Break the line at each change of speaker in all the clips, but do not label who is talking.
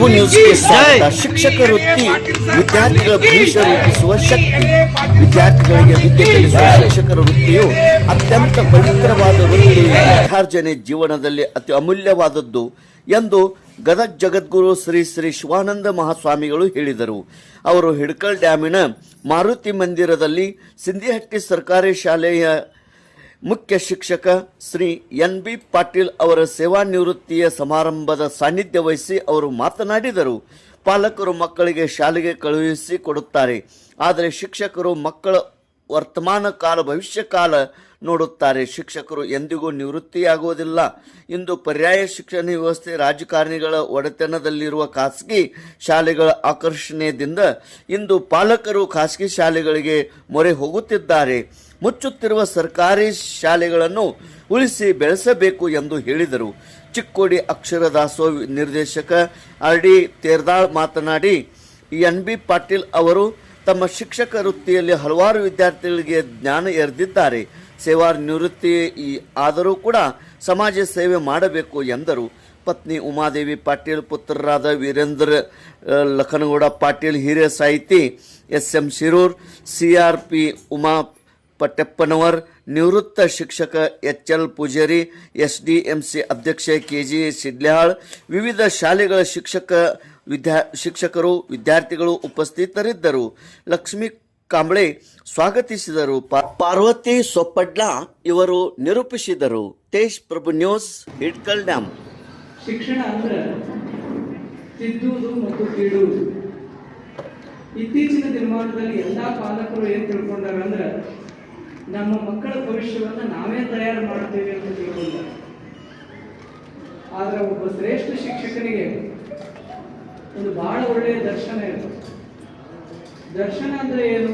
ಪ್ರಭು ನ್ಯೂಸ್ಗೆ ಸ್ವಾಗತ. ಶಿಕ್ಷಕ ವೃತ್ತಿ ವಿದ್ಯಾರ್ಥಿಗಳ ಭವಿಷ್ಯ ರೂಪಿಸುವ ಶಕ್ತಿ. ವಿದ್ಯಾರ್ಥಿಗಳಿಗೆ ವಿದ್ಯೆ ಕಲಿಸುವ ಶಿಕ್ಷಕರ ವೃತ್ತಿಯು ಅತ್ಯಂತ ಪವಿತ್ರವಾದ ವೃತ್ತಿ. ವಿದ್ಯಾರ್ಜನೆ ಜೀವನದಲ್ಲಿ ಅತಿ ಅಮೂಲ್ಯವಾದದ್ದು ಎಂದು ಗದಗ ಜಗದ್ಗುರು ಶ್ರೀ ಶ್ರೀ ಶಿವಾನಂದ ಮಹಾಸ್ವಾಮಿಗಳು ಹೇಳಿದರು. ಅವರು ಹಿಡಕಲ್ ಡ್ಯಾಮಿನ ಮಾರುತಿ ಮಂದಿರದಲ್ಲಿ ಸಿಂಧಿಹಟ್ಟಿ ಸರ್ಕಾರಿ ಶಾಲೆಯ ಮುಖ್ಯ ಶಿಕ್ಷಕ ಶ್ರೀ ಎನ್ ಬಿ ಪಾಟೀಲ್ ಅವರ ಸೇವಾನಿವೃತ್ತಿಯ ಸಮಾರಂಭದ ಸಾನ್ನಿಧ್ಯ ವಹಿಸಿ ಅವರು ಮಾತನಾಡಿದರು. ಪಾಲಕರು ಮಕ್ಕಳಿಗೆ ಶಾಲೆಗೆ ಕಳುಹಿಸಿ ಕೊಡುತ್ತಾರೆ, ಆದರೆ ಶಿಕ್ಷಕರು ಮಕ್ಕಳ ವರ್ತಮಾನ ಕಾಲ ಭವಿಷ್ಯ ಕಾಲ ನೋಡುತ್ತಾರೆ. ಶಿಕ್ಷಕರು ಎಂದಿಗೂ ನಿವೃತ್ತಿಯಾಗುವುದಿಲ್ಲ. ಇಂದು ಪರ್ಯಾಯ ಶಿಕ್ಷಣ ವ್ಯವಸ್ಥೆ ರಾಜಕಾರಣಿಗಳ ಒಡೆತನದಲ್ಲಿರುವ ಖಾಸಗಿ ಶಾಲೆಗಳ ಆಕರ್ಷಣೆಯಿಂದ ಇಂದು ಪಾಲಕರು ಖಾಸಗಿ ಶಾಲೆಗಳಿಗೆ ಮೊರೆ ಹೋಗುತ್ತಿದ್ದಾರೆ. ಮುಚ್ಚುತ್ತಿರುವ ಸರ್ಕಾರಿ ಶಾಲೆಗಳನ್ನು ಉಳಿಸಿ ಬೆಳೆಸಬೇಕು ಎಂದು ಹೇಳಿದರು. ಚಿಕ್ಕೋಡಿ ಅಕ್ಷರ ದಾಸೋಹ ನಿರ್ದೇಶಕ ಆರ್ ಡಿ ತೇರ್ದಾಳ್ ಮಾತನಾಡಿ, ಎನ್ ಬಿ ಪಾಟೀಲ್ ಅವರು ತಮ್ಮ ಶಿಕ್ಷಕ ವೃತ್ತಿಯಲ್ಲಿ ಹಲವಾರು ವಿದ್ಯಾರ್ಥಿಗಳಿಗೆ ಜ್ಞಾನ ಎರೆದಿದ್ದಾರೆ. ಸೇವಾ ನಿವೃತ್ತಿ ಆದರೂ ಕೂಡ ಸಮಾಜ ಸೇವೆ ಮಾಡಬೇಕು ಎಂದರು. ಪತ್ನಿ ಉಮಾದೇವಿ ಪಾಟೀಲ್, ಪುತ್ರರಾದ ವೀರೇಂದ್ರ ಲಖನಗೌಡ ಪಾಟೀಲ್, ಹಿರಿಯ ಸಾಹಿತಿ S M Shirur, CRP Uma Pattappanavar, ನಿವೃತ್ತ ಶಿಕ್ಷಕ HL ಪೂಜಾರಿ, SDMC ಅಧ್ಯಕ್ಷ KG ಸಿಡ್ಲಿಹಾಳ್, ವಿವಿಧ ಶಾಲೆಗಳ ಶಿಕ್ಷಕರು ವಿದ್ಯಾರ್ಥಿಗಳು ಉಪಸ್ಥಿತರಿದ್ದರು. ಲಕ್ಷ್ಮೀ ಕಾಂಬಳೆ ಸ್ವಾಗತಿಸಿದರು. ಪಾರ್ವತಿ ಸೊಪ್ಪಡ್ಲ ಇವರು ನಿರೂಪಿಸಿದರು. ತೇಜ್ ಪ್ರಭು ನ್ಯೂಸ್, ಹಿಡ್ಕಲ್ ಡ್ಯಾಮ್.
ಶಿಕ್ಷಣ ಅಂದ್ರೆ ತಿದ್ದುವುದು ಮತ್ತು ಕೀಳುವುದು. ಇತ್ತೀಚಿನ ದಿನಮಾನದಲ್ಲಿ ಎಲ್ಲಾ ಪಾಲಕರು ಏನ್ ತಿಳ್ಕೊಂಡಾರ ಅಂದ್ರೆ ನಮ್ಮ ಮಕ್ಕಳ ಭವಿಷ್ಯವನ್ನು ನಾವೇ ತಯಾರು ಮಾಡ್ತೇವೆ ಅಂತ ತಿಳ್ಕೊಂಡಾರ. ಆದ್ರೆ ಒಬ್ಬ ಶ್ರೇಷ್ಠ ಶಿಕ್ಷಕನಿಗೆ ಒಂದು ಬಹಳ ಒಳ್ಳೆಯ ದರ್ಶನ ಇದೆ. ದರ್ಶನ ಅಂದ್ರೆ ಏನು?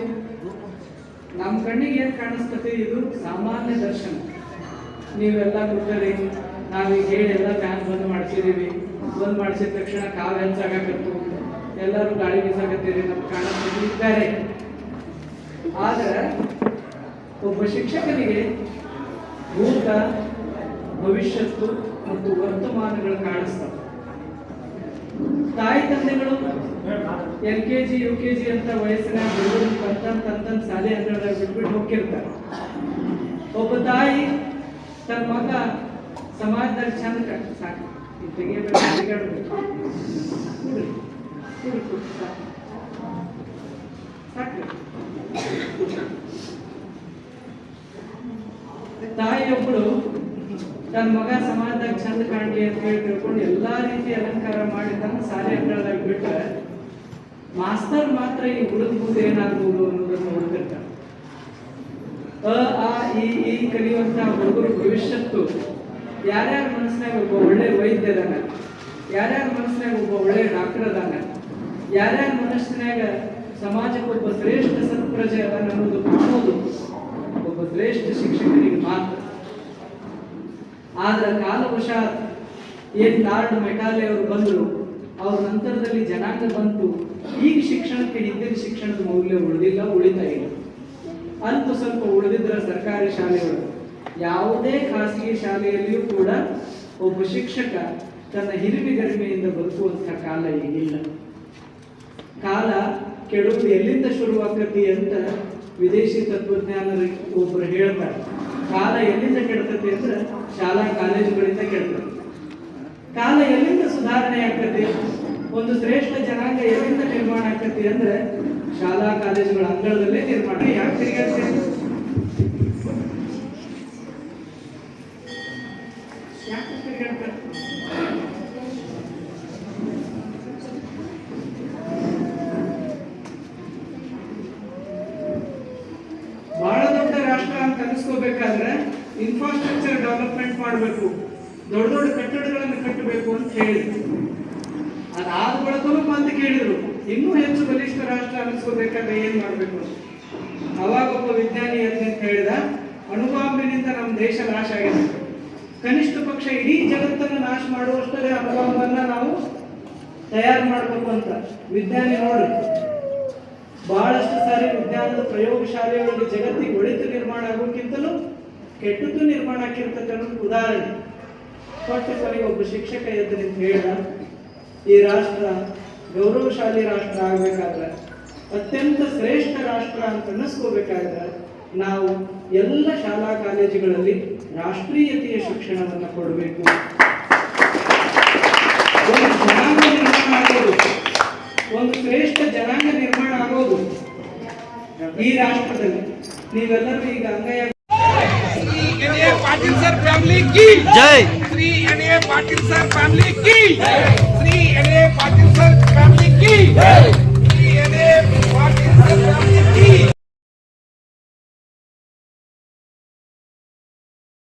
ನಮ್ಮ ಕಣ್ಣಿಗೆ ಏನ್ ಕಾಣಿಸ್ತದೆ ಇದು ಸಾಮಾನ್ಯ ದರ್ಶನ. ನೀವೆಲ್ಲ ಕೂತರಿ, ನಾವೀಗ ಹೇಳಿ ಎಲ್ಲ ಫ್ಯಾನ್ ಬಂದ್ ಮಾಡಿಸಿದೀವಿ, ಬಂದ್ ಮಾಡಿಸಿದ ತಕ್ಷಣ ಕಾವು ಹೆಚ್ಚಾಗತ್ತು, ಎಲ್ಲರೂ ಗಾಳಿ ಬೀಸಾಕತ್ತೀರಿ, ನಮ್ಗೆ ಕಾಣಿಸ್ತಿದ್ದಾರೆ. ಆದ್ರೆ ಒಬ್ಬ ಶಿಕ್ಷಕನಿಗೆ ಭೂತ, ಭವಿಷ್ಯತ್ತು ಮತ್ತು ವರ್ತಮಾನಗಳು ಕಾಣಿಸ್ತವೆ. ತಾಯಿ ತಂದೆಗಳು LKG UKG ಅಂತ ವಯಸ್ಸಿನ ಹುಡುಗರು ತಂತನ್ ಶಾಲೆ ಅಂಗಳದಾಗ ಬಿಟ್ಬಿಟ್ಟು ಹೋಗಿರ್ತಾರೆ. ಒಬ್ಬ ತಾಯಿ ತನ್ನ ಮಗ ಸಮಾಜದಲ್ಲಿ ಚಂದ ಸಾಕು ತಾಯಿಯೊಬ್ಬಳು ತನ್ನ ಮಗ ಸಮಾಜದಾಗ ಚಂದ ಕಾಣಲಿ ಅಂತ ಹೇಳಿ ತಿಳ್ಕೊಂಡು ಎಲ್ಲಾ ರೀತಿ ಅಲಂಕಾರ ಮಾಡಿ ತನ್ನ ಶಾಲೆ ಅಂಗಳದಾಗ ಬಿಟ್ಟರೆ ಮಾಸ್ತರ್ ಮಾತ್ರ ಈ ಉಳಿದ್ಬೋದು ಏನಾಗ್ಬೋದು ಅನ್ನೋದನ್ನು ಹುಡುಕಿರ್ತಾರೆ. ಈ ಕಲಿಯುವಂತಹ ಹುಡುಗರು ಭವಿಷ್ಯತ್ತು ಯಾರ್ಯಾರ ಮನಸ್ಸಿನಾಗ ಒಬ್ಬ ಒಳ್ಳೆ ವೈದ್ಯ ಅದಾನ, ಯಾರ್ಯಾರ ಮನಸ್ಸಿನಾಗ ಒಬ್ಬ ಒಳ್ಳೆ ಡಾಕ್ಟರ್ ಅದಾನ, ಯಾರ್ಯಾರ ಮನಸ್ಸಿನಾಗ ಸಮಾಜಕ್ಕೆ ಒಬ್ಬ ಶ್ರೇಷ್ಠ ಸತ್ಪ್ರಜೆ ಅದಾನ ಅನ್ನೋದು ಕಾಣೋದು ಒಬ್ಬ ಶ್ರೇಷ್ಠ ಶಿಕ್ಷಕನಿಗೆ ಮಾತ್ರ. ಆದ್ರೆ ಕಾಲವಶಾತ್ ಏನ್ ಲಾರ್ಡ್ ಮೆಟಾಲೆ ಅವರು ಬಂದರು, ಅವ್ರ ನಂತರದಲ್ಲಿ ಜನಾಂಗ ಬಂತು. ಈಗ ಶಿಕ್ಷಣಕ್ಕೆ ಹಿಂದಿನ ಶಿಕ್ಷಣದ ಮೌಲ್ಯ ಉಳಿತಾ ಇಲ್ಲ. ಅಂತೂ ಸ್ವಲ್ಪ ಉಳಿದಿದ್ರ ಸರ್ಕಾರಿ ಶಾಲೆಗಳು. ಯಾವುದೇ ಖಾಸಗಿ ಶಾಲೆಯಲ್ಲಿಯೂ ಕೂಡ ಒಬ್ಬ ಶಿಕ್ಷಕ ತನ್ನ ಹಿರಿಮೆ ಗರಿಮೆಯಿಂದ ಬದುಕುವಂತಹ ಕಾಲ ಈಗಿಲ್ಲ. ಕಾಲ ಕೆಡುವುದು ಎಲ್ಲಿಂದ ಶುರುವಾಗತಿ ಅಂತ ವಿದೇಶಿ ತತ್ವಜ್ಞಾನರು ಒಬ್ಬರು ಹೇಳ್ತಾರೆ. ಕಾಲ ಎಲ್ಲಿಂದ ಕೆಡ್ತತಿ ಅಂದ್ರೆ ಶಾಲಾ ಕಾಲೇಜುಗಳಿಂದ ಕೆಡ್ತದೆ. ಕಾಲ ಎಲ್ಲಿಂದ ಸುಧಾರಣೆ ಆಗ್ತತಿ, ಒಂದು ಶ್ರೇಷ್ಠ ಜನಾಂಗ ಎಲ್ಲಿಂದ ನಿರ್ಮಾಣ ಆಗ್ತತಿ ಅಂದ್ರೆ ಶಾಲಾ ಕಾಲೇಜುಗಳ ಅಂಗಳದಲ್ಲೇ ನಿರ್ಮಾಣ. ಯಾಕೆ ತಿರುಗಾಡ್ತೇವೆ? ಯಾಕೆ ತಿರುಗಾಡ್ತಾರೆ? ಬಹಳ ದೊಡ್ಡ ರಾಷ್ಟ್ರ ಅಂತ ಅನಿಸ್ಕೋಬೇಕಾದ್ರೆ ಇನ್ಫ್ರಾಸ್ಟ್ರಕ್ಚರ್ ಡೆವಲಪ್ಮೆಂಟ್ ಮಾಡಬೇಕು, ದೊಡ್ಡ ದೊಡ್ಡ ಕಟ್ಟಡಗಳನ್ನು ಕಟ್ಟಬೇಕು ಅಂತ ಹೇಳಿದ್ರು. ಅದಾದ ಬಳಿಕೂ ಅಂತ ಕೇಳಿದ್ರು, ಇನ್ನೂ ಹೆಚ್ಚು ಬಲಿಷ್ಠ ರಾಷ್ಟ್ರ ಅನಿಸ್ಕೋಬೇಕಾದ್ರೆ ಏನ್ ಮಾಡ್ಬೇಕು? ಅವಾಗ ಒಬ್ಬ ವಿಜ್ಞಾನಿ ಅಂತ ಹೇಳಿದ, ಅಣುಬಾಂಬಿನಿಂದ ನಮ್ಮ ದೇಶ ನಾಶ ಆಗಿದೆ. ಕನಿಷ್ಠ ಪಕ್ಷ ಇಡೀ ಜಗತ್ತನ್ನು ನಾಶ ಮಾಡುವಷ್ಟೇ ಅಣುಬಾಂಬನ್ನ ನಾವು ತಯಾರು ಮಾಡಬೇಕು ಅಂತ. ವಿಜ್ಞಾನಿ ನೋಡ್ರಿ, ಬಹಳಷ್ಟು ಸಾರಿ ವಿಜ್ಞಾನದ ಪ್ರಯೋಗಶಾಲೆಯೊಳಗೆ ಜಗತ್ತಿಗೆ ಒಳಿತು ನಿರ್ಮಾಣ ಆಗೋಕ್ಕಿಂತಲೂ ಕೆಟ್ಟದ್ದು ನಿರ್ಮಾಣ ಆಗಿರ್ತಕ್ಕಂಥ ಉದಾಹರಣೆ ಕೊಟ್ಟು ಕೊನೆಗೆ ಒಬ್ಬ ಶಿಕ್ಷಕ ಎದ್ದು ನಿಂತು ಹೇಳಿದ, ಈ ರಾಷ್ಟ್ರ ಗೌರವಶಾಲಿ ರಾಷ್ಟ್ರ ಆಗಬೇಕಾದ್ರೆ, ಅತ್ಯಂತ ಶ್ರೇಷ್ಠ ರಾಷ್ಟ್ರ ಅಂತ ಅನ್ನಿಸ್ಕೋಬೇಕಾದ್ರೆ ನಾವು ಎಲ್ಲ ಶಾಲಾ ಕಾಲೇಜುಗಳಲ್ಲಿ ರಾಷ್ಟ್ರೀಯತೆಯ ಶಿಕ್ಷಣವನ್ನು ಕೊಡಬೇಕು. ಒಂದು ಜನಾಂಗ ನಿರ್ಮಾಣ ಆಗೋದು, ಒಂದು ಶ್ರೇಷ್ಠ ಜನಾಂಗ ನಿರ್ಮಾಣ ಆಗೋದು ಈ ರಾಷ್ಟ್ರದಲ್ಲಿ. ನೀವೆಲ್ಲರೂ ಈಗ ಅಂಗೈ
श्री एन.ए. पाटिल सर फैमिली की जय। श्री एन.ए. पाटिल सर फैमिली की जय। श्री एन.ए. पाटिल सर फैमिली की जय। श्री एन.ए. पाटिल सर फैमिली की